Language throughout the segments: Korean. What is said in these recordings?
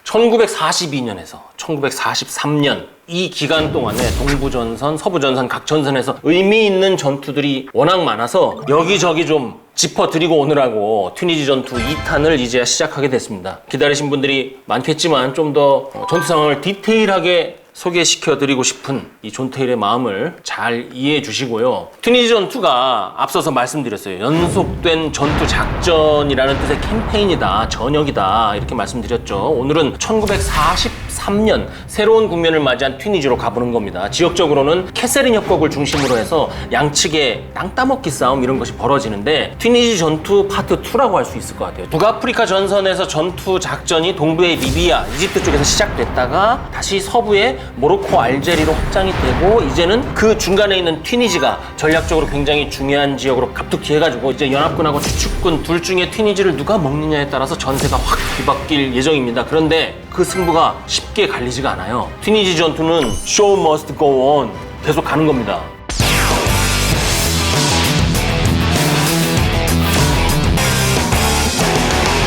1942년에서 1943년 이 기간 동안에 동부전선, 서부전선 각 전선에서 의미 있는 전투들이 워낙 많아서 여기저기 좀 짚어드리고 오느라고 튀니지 전투 2탄을 이제야 시작하게 됐습니다. 기다리신 분들이 많겠지만 좀 더 전투 상황을 디테일하게 소개시켜드리고 싶은 이 존테일의 마음을 잘 이해해 주시고요. 튀니지 전투가 앞서서 말씀드렸어요. 연속된 전투 작전이라는 뜻의 캠페인이다, 전역이다 이렇게 말씀드렸죠. 오늘은 1943년 새로운 국면을 맞이한 튀니지로 가보는 겁니다. 지역적으로는 캐세린 협곡을 중심으로 해서 양측의 땅 따먹기 싸움 이런 것이 벌어지는데 튀니지 전투 파트 2라고 할 수 있을 것 같아요. 북아프리카 전선에서 전투 작전이 동부의 리비아, 이집트 쪽에서 시작됐다가 다시 서부의 모로코, 알제리로 확장이 되고 이제는 그 중간에 있는 튀니지가 전략적으로 굉장히 중요한 지역으로 갑툭튀해가지고 이제 연합군하고 주축군 둘 중에 튀니지를 누가 먹느냐에 따라서 전세가 확 뒤바뀔 예정입니다. 그런데 그 승부가 쉽게 갈리지가 않아요. 튀니지 전투는 show must go on 계속 가는 겁니다.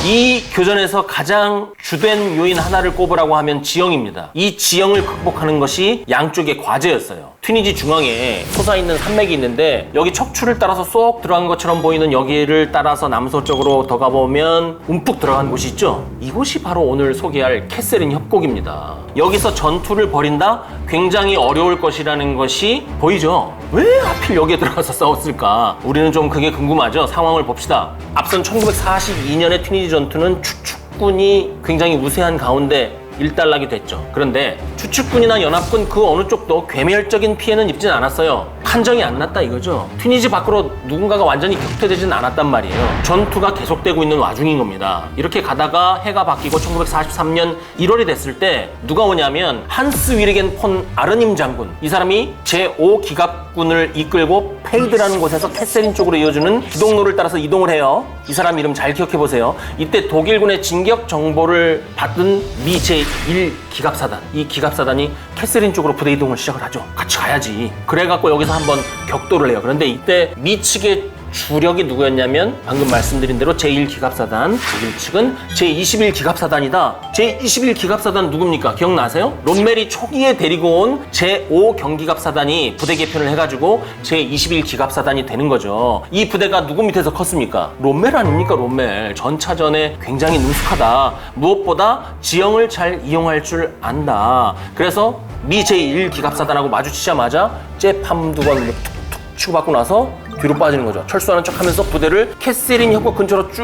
이 교전에서 가장 주된 요인 하나를 꼽으라고 하면 지형입니다. 이 지형을 극복하는 것이 양쪽의 과제였어요. 튀니지 중앙에 솟아있는 산맥이 있는데 여기 척추를 따라서 쏙 들어간 것처럼 보이는 여기를 따라서 남서쪽으로 더 가보면 움푹 들어간 곳이 있죠. 이곳이 바로 오늘 소개할 캐세린 협곡입니다. 여기서 전투를 벌인다? 굉장히 어려울 것이라는 것이 보이죠? 왜 하필 여기에 들어가서 싸웠을까? 우리는 좀 그게 궁금하죠? 상황을 봅시다. 앞선 1942년의 튀니지 전투는 추축군이 굉장히 우세한 가운데 일단락이 됐죠. 그런데 추축군이나 연합군 그 어느 쪽도 괴멸적인 피해는 입진 않았어요. 판정이 안 났다 이거죠. 튀니지 밖으로 누군가가 완전히 격퇴되지는 않았단 말이에요. 전투가 계속되고 있는 와중인 겁니다. 이렇게 가다가 해가 바뀌고 1943년 1월이 됐을 때 누가 오냐면 한스 위르겐 폰 아르님 장군, 이 사람이 제5기갑군을 이끌고 페이드라는 곳에서 캐세린 쪽으로 이어주는 기동로를 따라서 이동을 해요. 이 사람 이름 잘 기억해보세요. 이때 독일군의 진격 정보를 받은 미 제1기갑사단, 이 기갑사단이 캐세린 쪽으로 부대 이동을 시작을 하죠. 같이 가야지. 그래갖고 여기서 한번 격돌을 해요. 그런데 이때 미 측의 주력이 누구였냐면 방금 말씀드린 대로 제1기갑사단, 독일 측은 제21기갑사단이다. 제21기갑사단 누굽니까? 기억나세요? 롬멜이 초기에 데리고 온 제5경기갑사단이 부대 개편을 해가지고 제21기갑사단이 되는 거죠. 이 부대가 누구 밑에서 컸습니까? 롬멜 아닙니까? 롬멜. 전차전에 굉장히 능숙하다. 무엇보다 지형을 잘 이용할 줄 안다. 그래서 미 제1기갑사단하고 마주치자마자 잽 두 번 툭툭 치고받고 나서 뒤로 빠지는 거죠. 철수하는 척 하면서 부대를 캐세린 협곡 근처로 쭉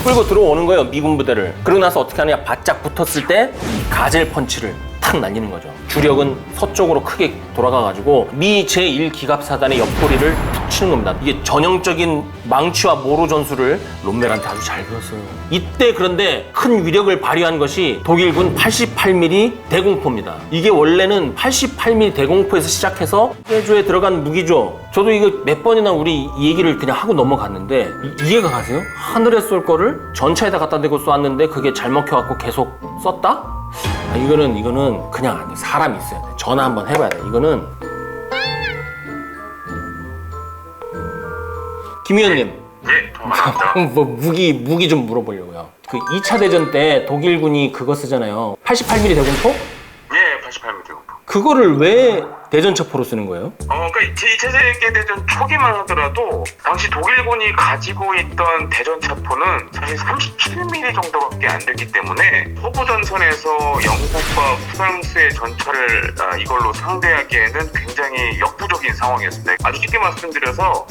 끌고 들어오는 거예요. 미군 부대를. 그러고 나서 어떻게 하느냐, 바짝 붙었을 때 가젤 펀치를 탁 날리는 거죠. 주력은 서쪽으로 크게 돌아가가지고 미 제1기갑사단의 옆구리를 툭 치는 겁니다. 이게 전형적인 망치와 모로 전술을 롬멜한테 아주 잘 배웠어요. 이때 그런데 큰 위력을 발휘한 것이 독일군 88mm 대공포입니다. 이게 원래는 88mm 대공포에서 시작해서 세조에 들어간 무기죠. 저도 이거 몇 번이나 우리 이 얘기를 그냥 하고 넘어갔는데 이해가 가세요? 하늘에 쏠 거를 전차에다 갖다 대고 쏘았는데 그게 잘 먹혀갖고 계속 썼다? 이거는 그냥 안 돼. 사람이 있어야 돼. 전화 한번 해봐야 돼. 이거는 김 의원님. 예, 통화합니다. 뭐 무기 좀 물어보려고요. 그 2차 대전 때 독일군이 그거 쓰잖아요. 88mm 대공포? 예, 88mm 대공포. 그거를 왜 대전차포로 쓰는 거예요? 그러니까 제2차 세계대전 초기만 하더라도 당시 독일군이 가지고 있던 대전차포는 사실 37mm 정도밖에 안 됐기 때문에 서부전선에서 영국과 프랑스의 전차를 이걸로 상대하기에는 굉장히 역부족인 상황이었습니다. 아주 쉽게 말씀드려서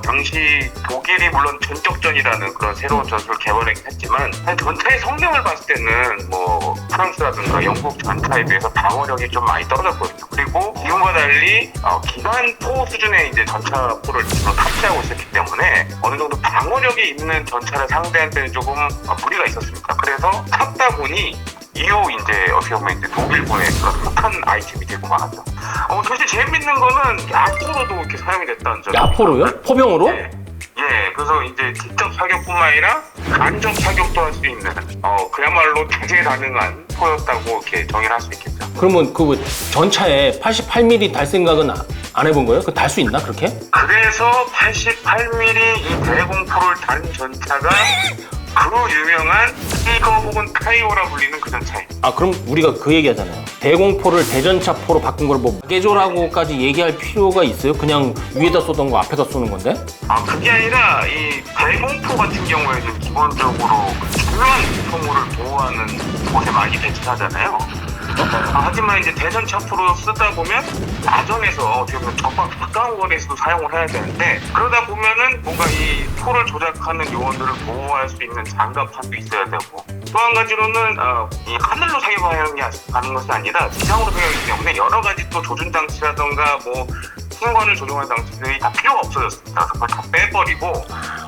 당시 독일이 물론 전격전이라는 그런 새로운 전술을 개발하긴 했지만 전차의 성능을 봤을 때는 뭐 프랑스라든가 영국 전차에 비해서 방어력이 좀 많이 떨어졌거든요. 그리고 지금과 달리 기관포 수준의 이제 전차포를 주로 탑재하고 있었기 때문에 어느 정도 방어력이 있는 전차를 상대할 때는 조금 무리가 있었습니다. 그래서 탔다 보니 이후 이제 어떻게 보면 이제 독일군의 그런 흡한 아이템이 되고 말았죠. 사실 재밌는 거는 야포로도 이렇게 사용이 됐다는 점. 야포로요? 포병으로? 네. 예, 그래서 이제 직접 사격뿐만 아니라 간접 사격도 할 수 있는 그야말로 대재가능한 포였다고 이렇게 정의를 할 수 있겠죠. 그러면 그 전차에 88mm 달 생각은 안 해본 거예요? 그 달 수 있나 그렇게? 그래서 88mm 이 대공포를 단 전차가 그 유명한 티거 혹은 타이오라 불리는 그 전차예요. 아, 그럼 우리가 그 얘기 하잖아요. 대공포를 대전차포로 바꾼 걸 뭐 마개조라고까지 얘기할 필요가 있어요? 그냥 위에다 쏘던 거 앞에다 쏘는 건데? 그게 아니라 이 대공포 같은 경우에는 기본적으로 중요한 소모를 보호하는 곳에 많이 배치하잖아요. 하지만 이제 대전차포로 쓰다 보면 나전에서 어떻게 보면 적과 가까운 거리에서도 사용을 해야 되는데, 그러다 보면은 뭔가 이 포를 조작하는 요원들을 보호할 수 있는 장갑판도 있어야 되고, 또 한 가지로는 이 하늘로 사용하는 것이 아니라 지상으로 사용하기 때문에 여러 가지 또 조준 장치라던가 뭐 승관을 조종하는 장치들이 다 필요가 없어졌습니다. 그래서 그걸 다 빼버리고,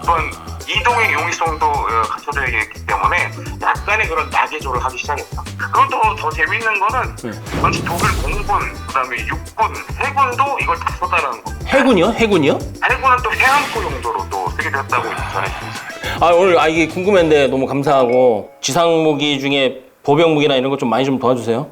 또한 이동의 용이성도 갖춰져 있기 때문에 약간의 그런 나개조를 하기 시작했다. 그것도 더 재밌는 거는 전체 독일 공군, 그다음에 육군, 해군도 이걸 다 썼다는 거. 해군이요? 해군이요? 해군은 또 해안포 용도로도 쓰기도 했다고 전해드렸어요. 오늘 이게 궁금했는데 너무 감사하고, 지상무기 중에 보병무기나 이런 거 좀 많이 좀 도와주세요.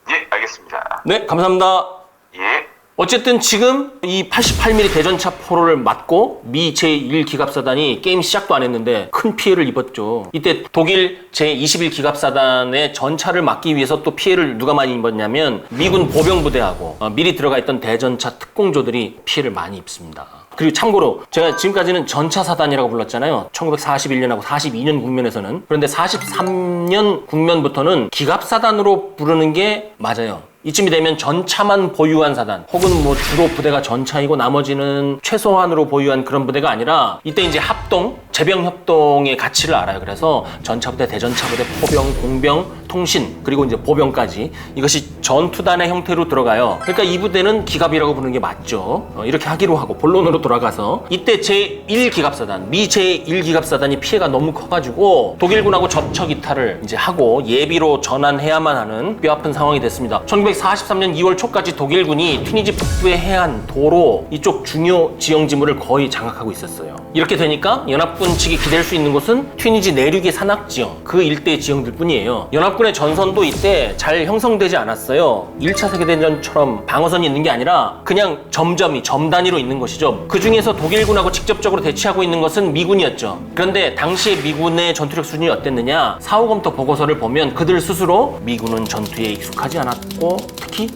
예, 알겠습니다. 네, 감사합니다. 예. 어쨌든 지금 이 88mm 대전차포를 맞고 미 제1기갑사단이 게임 시작도 안 했는데 큰 피해를 입었죠. 이때 독일 제21기갑사단의 전차를 막기 위해서 또 피해를 누가 많이 입었냐면 미군 보병부대하고 미리 들어가 있던 대전차 특공조들이 피해를 많이 입습니다. 그리고 참고로 제가 지금까지는 전차사단이라고 불렀잖아요. 1941년하고 42년 국면에서는. 그런데 43년 국면부터는 기갑사단으로 부르는 게 맞아요. 이쯤이 되면 전차만 보유한 사단, 혹은 뭐 주로 부대가 전차이고 나머지는 최소한으로 보유한 그런 부대가 아니라, 이때 이제 합동, 재병협동의 가치를 알아요. 그래서 전차부대, 대전차부대, 포병, 공병, 통신, 그리고 이제 보병까지 이것이 전투단의 형태로 들어가요. 그러니까 이 부대는 기갑이라고 부르는 게 맞죠. 이렇게 하기로 하고 본론으로 돌아가서, 이때 제1기갑사단, 미 제1기갑사단이 피해가 너무 커가지고 독일군하고 접촉 이탈을 이제 하고 예비로 전환해야만 하는 뼈아픈 상황이 됐습니다. 1943년 2월 초까지 독일군이 튀니지 북부의 해안, 도로 이쪽 중요 지형 지물을 거의 장악하고 있었어요. 이렇게 되니까 연합군 측이 기댈 수 있는 곳은 튀니지 내륙의 산악 지형, 그 일대의 지형들 뿐이에요. 연합군의 전선도 이때 잘 형성되지 않았어요. 1차 세계대전처럼 방어선이 있는 게 아니라 그냥 점 단위로 있는 것이죠. 그 중에서 독일군하고 직접적으로 대치하고 있는 것은 미군이었죠. 그런데 당시의 미군의 전투력 수준이 어땠느냐? 사후검토 보고서를 보면 그들 스스로 미군은 전투에 익숙하지 않았고 특히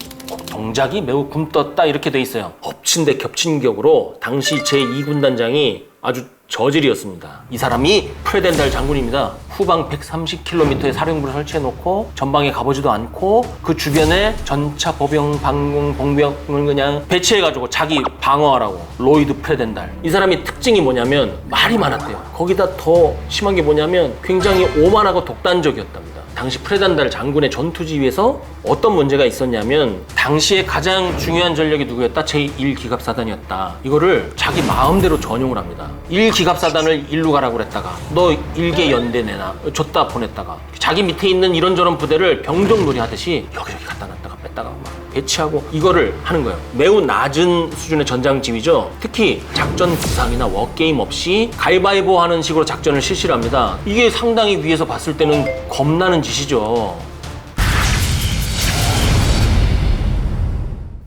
동작이 매우 굼떴다 이렇게 돼 있어요. 엎친 데 겹친 격으로 당시 제2군단장이 아주 저질이었습니다. 이 사람이 프레덴달 장군입니다. 후방 130km의 사령부를 설치해놓고 전방에 가보지도 않고 그 주변에 전차, 보병, 방공, 봉병을 그냥 배치해가지고 자기 방어하라고. 로이드 프레덴달. 이 사람이 특징이 뭐냐면 말이 많았대요. 거기다 더 심한 게 뭐냐면 굉장히 오만하고 독단적이었답니다. 당시 프레덴달 장군의 전투 지휘에서 어떤 문제가 있었냐면 당시에 가장 중요한 전력이 누구였다? 제1기갑사단이었다. 이거를 자기 마음대로 전용을 합니다. 1기갑사단을 일로 가라고 그랬다가 너 1개 연대 내놔 줬다 보냈다가 자기 밑에 있는 이런저런 부대를 병정놀이 하듯이 여기저기 갖다 놨다가 뺐다가 막 배치하고 이거를 하는 거예요. 매우 낮은 수준의 전장 지휘죠. 특히 작전 구상이나 워게임 없이 가위바위보 하는 식으로 작전을 실시를 합니다. 이게 상당히 위에서 봤을 때는 겁나는 짓이죠.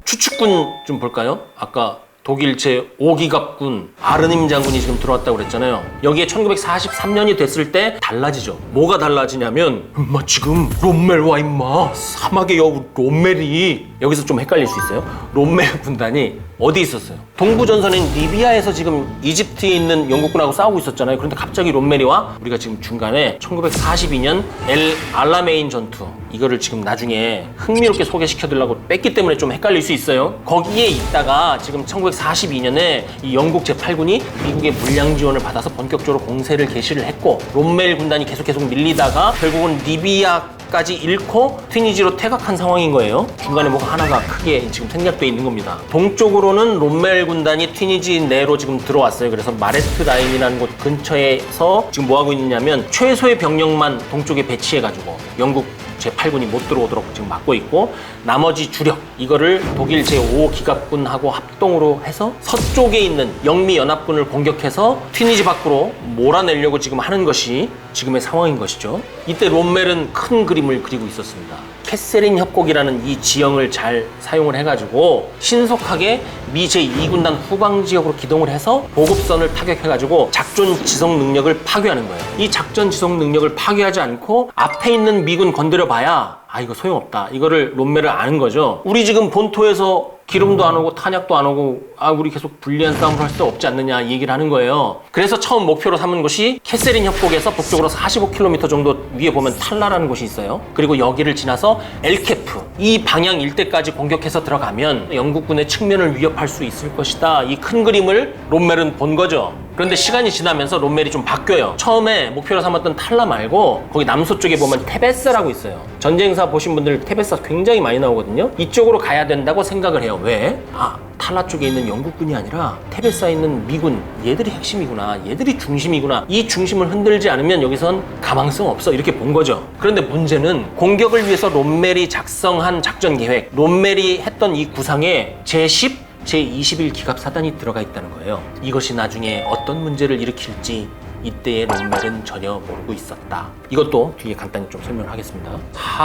추측군 좀 볼까요? 아까 독일 제5기갑군 아르님 장군이 지금 들어왔다고 그랬잖아요. 여기에 1943년이 됐을 때 달라지죠. 뭐가 달라지냐면 임마 지금 롬멜 와 임마 사막의 여우 롬멜이 여기서 좀 헷갈릴 수 있어요. 롬멜 군단이 어디 있었어요? 동부전선인 리비아에서 지금 이집트에 있는 영국군하고 싸우고 있었잖아요. 그런데 갑자기 롬멜이 와. 우리가 지금 중간에 1942년 엘 알라메인 전투 이거를 지금 나중에 흥미롭게 소개시켜드리려고 뺐기 때문에 좀 헷갈릴 수 있어요. 거기에 있다가 지금 1942년에 이 영국 제8군이 미국의 물량 지원을 받아서 본격적으로 공세를 개시를 했고 롬멜 군단이 계속 밀리다가 결국은 리비아까지 잃고 튀니지로 퇴각한 상황인 거예요. 중간에 뭐가 하나가 크게 지금 생략돼 있는 겁니다. 동쪽으로는 롬멜 군단이 튀니지 내로 지금 들어왔어요. 그래서 마레트 라인이라는 곳 근처에서 지금 뭐 하고 있느냐면 최소의 병력만 동쪽에 배치해가지고 영국 제8군이 못 들어오도록 지금 막고 있고 나머지 주력 이거를 독일 제5기갑군하고 합동으로 해서 서쪽에 있는 영미연합군을 공격해서 튀니지 밖으로 몰아내려고 지금 하는 것이 지금의 상황인 것이죠. 이때 롬멜은 큰 그림을 그리고 있었습니다. 캐세린 협곡이라는 이 지형을 잘 사용을 해가지고 신속하게 미 제2군단 후방 지역으로 기동을 해서 보급선을 타격해가지고 작전 지속 능력을 파괴하는 거예요. 이 작전 지속 능력을 파괴하지 않고 앞에 있는 미군 건드려봐야 이거 소용없다. 이거를 롬멜을 아는 거죠. 우리 지금 본토에서 기름도 안 오고 탄약도 안 오고 우리 계속 불리한 싸움을 할 수 없지 않느냐 이 얘기를 하는 거예요. 그래서 처음 목표로 삼은 곳이 캐세린 협곡에서 북쪽으로 45km 정도 위에 보면 탈라라는 곳이 있어요. 그리고 여기를 지나서 엘케프 이 방향 일대까지 공격해서 들어가면 영국군의 측면을 위협할 수 있을 것이다. 이 큰 그림을 롬멜은 본 거죠. 그런데 시간이 지나면서 롬멜이 좀 바뀌어요. 처음에 목표로 삼았던 탈라 말고 거기 남서쪽에 보면 테베스라고 있어요. 전쟁사 보신 분들 테베스 굉장히 많이 나오거든요. 이쪽으로 가야 된다고 생각을 해요. 왜? 탈라 쪽에 있는 영국군이 아니라 테베스에 있는 미군, 얘들이 핵심이구나, 얘들이 중심이구나, 이 중심을 흔들지 않으면 여기선 가망성 없어, 이렇게 본 거죠. 그런데 문제는 공격을 위해서 롬멜이 작성한 작전 계획, 롬멜이 했던 이 구상에 제10, 제21 기갑사단이 들어가 있다는 거예요. 이것이 나중에 어떤 문제를 일으킬지 이때의 롬멜은 전혀 모르고 있었다. 이것도 뒤에 간단히 좀 설명을 하겠습니다.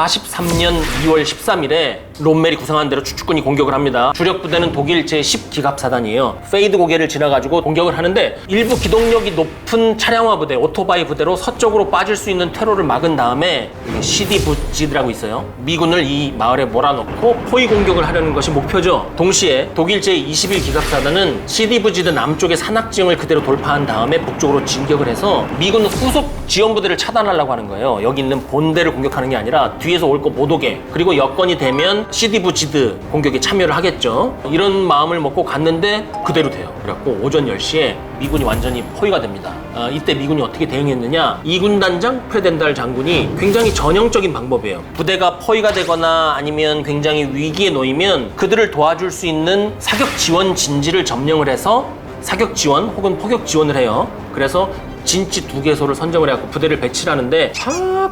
43년 2월 13일에 롬멜이 구상한 대로 추축군이 공격을 합니다. 주력 부대는 독일 제10 기갑사단이에요. 페이드 고개를 지나가지고 공격을 하는데 일부 기동력이 높은 차량화 부대, 오토바이 부대로 서쪽으로 빠질 수 있는 퇴로를 막은 다음에 CD 부지드라고 있어요. 미군을 이 마을에 몰아넣고 포위 공격을 하려는 것이 목표죠. 동시에 독일 제21 기갑사단은 CD 부지드 남쪽의 산악 지형을 그대로 돌파한 다음에 북쪽으로 진격을 해서 미군 후속 지원 부대를 차단하려고 하는 거예요. 여기 있는 본대를 공격하는 게 아니라 뒤에서 올 거 못 오게. 그리고 여건이 되면 CD 부지드 공격에 참여를 하겠죠. 이런 마음을 먹고 갔는데 그대로 돼요. 그래갖고 오전 10시에 미군이 완전히 포위가 됩니다. 이때 미군이 어떻게 대응했느냐? 2군단장 프레덴달 장군이 굉장히 전형적인 방법이에요. 부대가 포위가 되거나 아니면 굉장히 위기에 놓이면 그들을 도와줄 수 있는 사격 지원 진지를 점령을 해서 사격 지원 혹은 포격 지원을 해요. 그래서 진지 2개소를 선정을 해갖고 부대를 배치를 하는데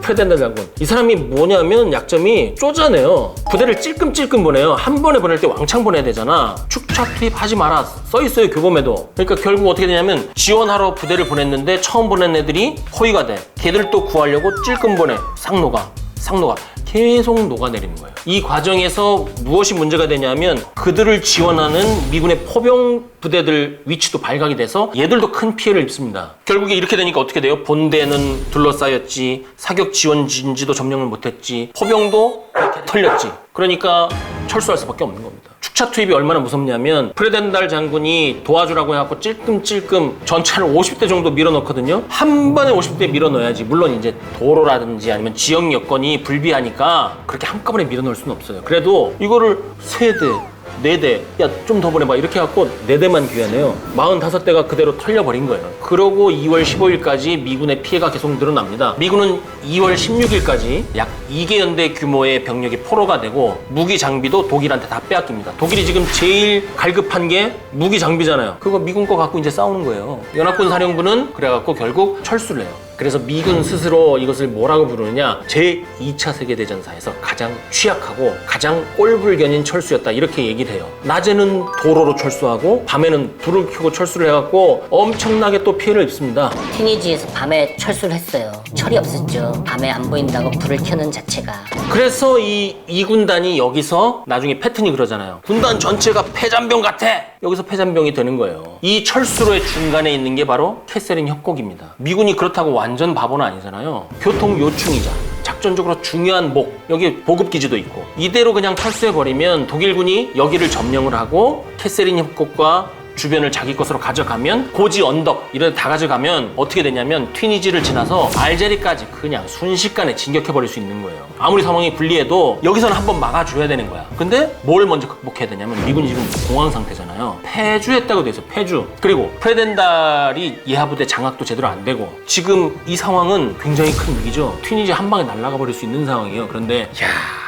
프레덴달 장군 이 사람이 뭐냐면 약점이 쪼잔해요. 부대를 찔끔찔끔 보내요. 한 번에 보낼 때 왕창 보내야 되잖아. 축착 투입하지 마라 써있어요, 교범에도. 그러니까 결국 어떻게 되냐면 지원하러 부대를 보냈는데 처음 보낸 애들이 포위가 돼. 걔들 또 구하려고 찔끔 보내. 쌍노가 계속 녹아내리는 거예요. 이 과정에서 무엇이 문제가 되냐면 그들을 지원하는 미군의 포병 부대들 위치도 발각이 돼서 얘들도 큰 피해를 입습니다. 결국에 이렇게 되니까 어떻게 돼요? 본대는 둘러싸였지, 사격 지원 진지도 점령을 못했지, 포병도 털렸지. 그러니까 철수할 수밖에 없는 겁니다. 축차 투입이 얼마나 무섭냐면 프레덴달 장군이 도와주라고 해갖고 찔끔찔끔 전차를 50대 정도 밀어넣거든요. 한 번에 50대 밀어넣어야지. 물론 이제 도로라든지 아니면 지역 여건이 불비하니까 그렇게 한꺼번에 밀어넣을 수는 없어요. 그래도 이거를 3대, 4대, 야 좀 더 보내봐 이렇게 해갖고 4대만 귀환해요. 45대가 그대로 털려버린 거예요. 그러고 2월 15일까지 미군의 피해가 계속 늘어납니다. 미군은 2월 16일까지 약 2개 연대 규모의 병력이 포로가 되고 무기 장비도 독일한테 다 빼앗깁니다. 독일이 지금 제일 갈급한 게 무기 장비잖아요. 그거 미군 거 갖고 이제 싸우는 거예요. 연합군 사령부는 그래갖고 결국 철수를 해요. 그래서 미군 스스로 이것을 뭐라고 부르느냐, 제2차 세계대전사에서 가장 취약하고 가장 꼴불견인 철수였다 이렇게 얘기를 해요. 낮에는 도로로 철수하고 밤에는 불을 켜고 철수를 해갖고 엄청나게 또 피해를 입습니다. 튀니지에서 밤에 철수를 했어요. 철이 없었죠. 밤에 안 보인다고 불을 켜는 자체가. 그래서 이 2군단이 여기서 나중에 패튼이 그러잖아요. 군단 전체가 폐잔병 같아! 여기서 폐잔병이 되는 거예요. 이 철수로의 중간에 있는 게 바로 캐세린 협곡입니다. 미군이 그렇다고 완전 바보는 아니잖아요. 교통 요충이자 작전적으로 중요한 목, 여기 보급기지도 있고 이대로 그냥 철수해버리면 독일군이 여기를 점령을 하고 캐세린 협곡과 주변을 자기 것으로 가져가면 고지 언덕 이런 데 다 가져가면 어떻게 되냐면 튀니지를 지나서 알제리까지 그냥 순식간에 진격해버릴 수 있는 거예요. 아무리 상황이 불리해도 여기서는 한번 막아줘야 되는 거야. 근데 뭘 먼저 극복해야 되냐면 미군이 지금 공황 상태잖아요. 패주했다고 돼 있어. 패주. 그리고 프레덴달이 예하부대 장악도 제대로 안 되고 지금 이 상황은 굉장히 큰 위기죠. 튀니지 한 방에 날아가 버릴 수 있는 상황이에요. 그런데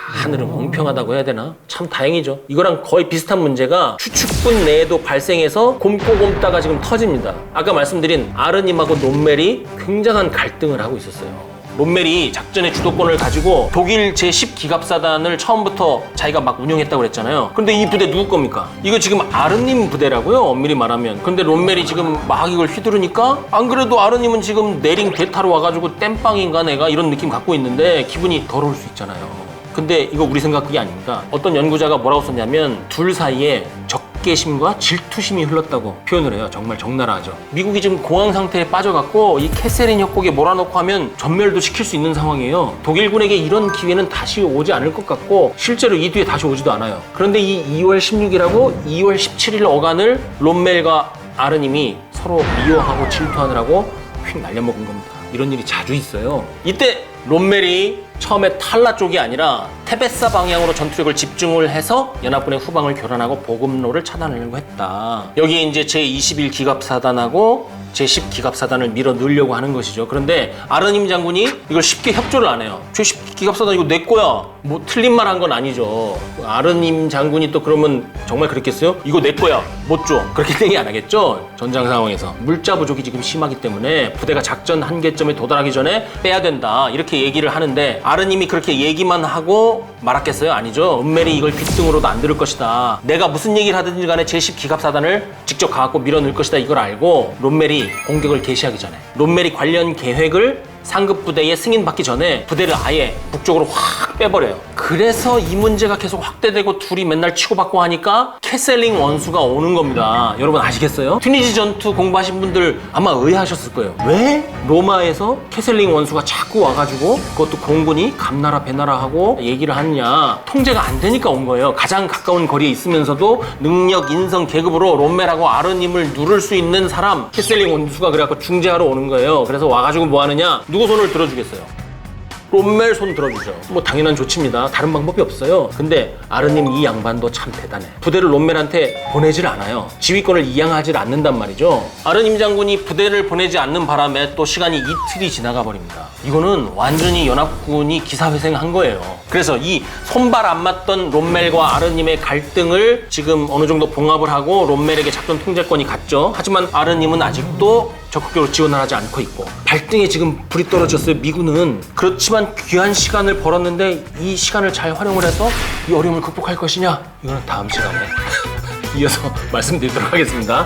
하늘은 공평하다고 해야 되나? 참 다행이죠. 이거랑 거의 비슷한 문제가 추축군 내에도 발생해서 곰고 곰다가 지금 터집니다. 아까 말씀드린 아르님하고 롬멜이 굉장한 갈등을 하고 있었어요. 롬멜이 작전의 주도권을 가지고 독일 제10 기갑사단을 처음부터 자기가 막 운영했다고 그랬잖아요. 근데 이 부대 누구 겁니까? 이거 지금 아르님 부대라고요, 엄밀히 말하면. 근데 롬멜이 지금 막 이걸 휘두르니까 안 그래도 아르님은 지금 내링 대타로 와가지고 땜빵인가 내가 이런 느낌 갖고 있는데 기분이 더러울 수 있잖아요. 근데 이거 우리 생각이 아닙니다. 어떤 연구자가 뭐라고 썼냐면 둘 사이에 적개심과 질투심이 흘렀다고 표현을 해요. 정말 적나라하죠. 미국이 지금 공황 상태에 빠져갖고 이 캐세린 협곡에 몰아넣고 하면 전멸도 시킬 수 있는 상황이에요. 독일군에게 이런 기회는 다시 오지 않을 것 같고 실제로 이 뒤에 다시 오지도 않아요. 그런데 이 2월 16일하고 2월 17일 어간을 롬멜과 아르님이 서로 미워하고 질투하느라고 휙 날려먹은 겁니다. 이런 일이 자주 있어요. 이때 롬멜이 처음에 탈라 쪽이 아니라 테베사 방향으로 전투력을 집중을 해서 연합군의 후방을 교란하고 보급로를 차단하려고 했다. 여기에 이제 제21기갑사단하고 제10기갑사단을 밀어 넣으려고 하는 것이죠. 그런데 아르님 장군이 이걸 쉽게 협조를 안 해요. 제10기갑사단 이거 내 거야. 뭐 틀린 말 한 건 아니죠. 아르님 장군이 또 그러면 정말 그랬겠어요? 이거 내 거야. 못 줘. 그렇게 땡이 안 하겠죠? 전장 상황에서. 물자 부족이 지금 심하기 때문에 부대가 작전 한계점에 도달하기 전에 빼야 된다. 이렇게 얘기를 하는데 아르님이 그렇게 얘기만 하고 말았겠어요? 아니죠. 은멜이 이걸 귓등으로도 안 들을 것이다. 내가 무슨 얘기를 하든지 간에 제10기갑사단을 직접 가갖고 밀어 넣을 것이다. 이걸 알고 롬멜이 공격을 개시하기 전에 롬멜이 관련 계획을 상급 부대에 승인받기 전에 부대를 아예 북쪽으로 확 빼버려요. 그래서 이 문제가 계속 확대되고 둘이 맨날 치고받고 하니까 캐셀링 원수가 오는 겁니다. 여러분 아시겠어요? 튀니지 전투 공부하신 분들 아마 의아하셨을 거예요. 왜 로마에서 캐셀링 원수가 자꾸 와가지고 그것도 공군이 감나라 배나라하고 얘기를 하느냐. 통제가 안 되니까 온 거예요. 가장 가까운 거리에 있으면서도 능력, 인성, 계급으로 롬멜하고 아르님을 누를 수 있는 사람 캐셀링 원수가 그래갖고 중재하러 오는 거예요. 그래서 와가지고 뭐 하느냐. 누구 손을 들어주겠어요? 롬멜 손 들어주죠. 뭐 당연한 조치입니다. 다른 방법이 없어요. 근데 아르님 이 양반도 참 대단해. 부대를 롬멜한테 보내질 않아요. 지휘권을 이양하질 않는단 말이죠. 아르님 장군이 부대를 보내지 않는 바람에 또 시간이 이틀이 지나가 버립니다. 이거는 완전히 연합군이 기사회생한 거예요. 그래서 이 손발 안 맞던 롬멜과 아르님의 갈등을 지금 어느 정도 봉합을 하고 롬멜에게 작전 통제권이 갔죠. 하지만 아르님은 아직도 적극적으로 지원을 하지 않고 있고 발등에 지금 불이 떨어졌어요. 미군은. 그렇지만 귀한 시간을 벌었는데 이 시간을 잘 활용을 해서 이 어려움을 극복할 것이냐? 이거는 다음 시간에 이어서 말씀드리도록 하겠습니다.